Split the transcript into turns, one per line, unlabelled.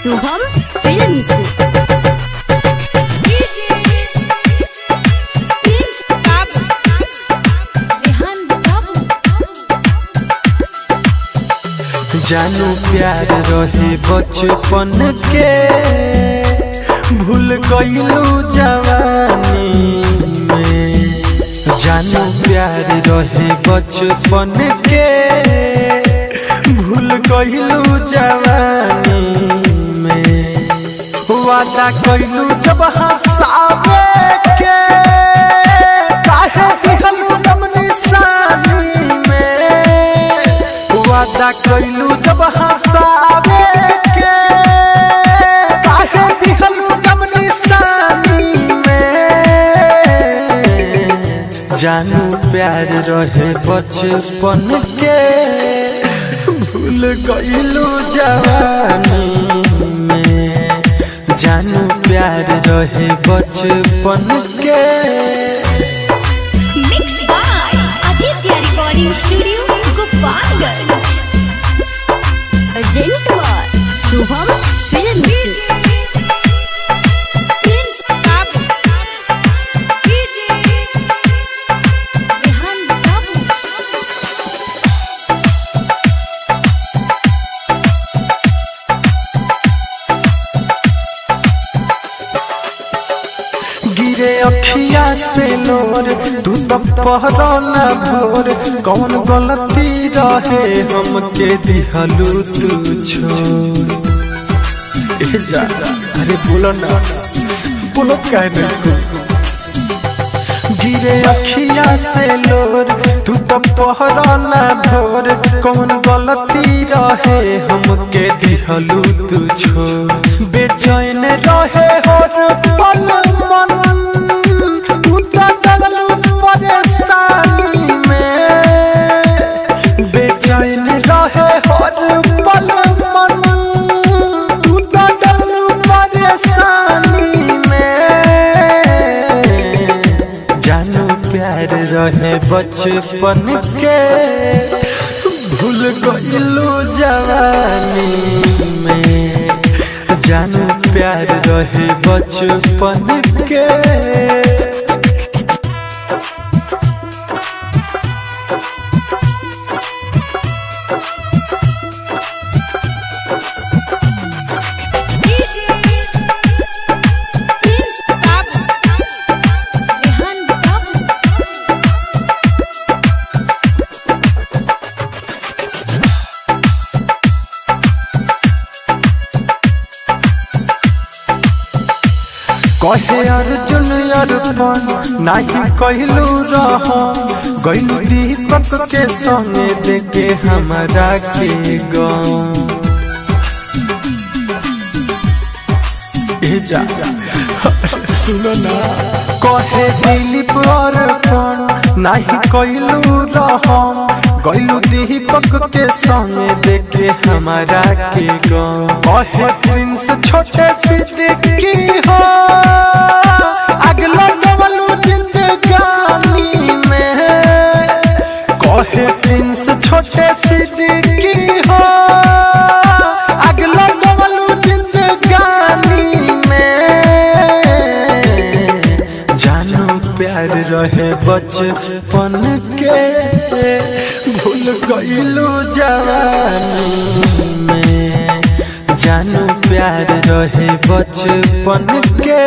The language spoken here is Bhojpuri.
शुभम फिल्म्स।
जानू प्यार रहे बचपन के, भूल गइलू जवानी में। जानू प्यार रहे बचपन के, भूल गइलू जवानी में। वादा कइलू जब हंसावे के, काहे दिहलू गम निशानी में। वादा कइलू जब हंसावे के, काहे दिहलू गम निशानी में। जानू प्यार रहे बचपन के, भूल गइलू जवानी में। जानू प्यार रहे बचपन के।
Mix by Aditya recording studio Gopalganj. Agent Shubham films.
गिरे अखिया से लोर, तू तो पहरो न भोर। कौन गलती रहे हमके दिहलू तू छोड़। ए जा, अरे बोलो ना, बोलो काहे नहीं। गिरे अखिया से लोर, तू तो पहरो न भोर। कौन गलती रहे हमके दिहलू तू छोड़। बेचैन रहे हर पल मन, तू तो डललू परेशानी में। बेचैन रहे हर पल मन, तू तो डललू परेशानी में। जानू प्यार रहे बचपन के, भूल गइलू जवानी में। जानू प्यार रहे बचपन के। कहे अर्जुन अर्पण नाही कहलू रह। गइलू दीपक के संगे देखे हमारा के गाँव। जा सुनो ना, कहे दिलीप अर्पण नाही कहलू रह। गइलू दीपक के संगे देखे हमारा के गाँव। कहे प्रिंस छोटे सिद्दीकी हो, अगला डबलू जिंदगानी में। कहे प्रिंस छोटे सिद्दीकी हो, अगला डबलू जिंदगानी में। जानू प्यार रहे बचपन के, भूल गइलू जवानी में। जानू प्यार रहे बचपन के।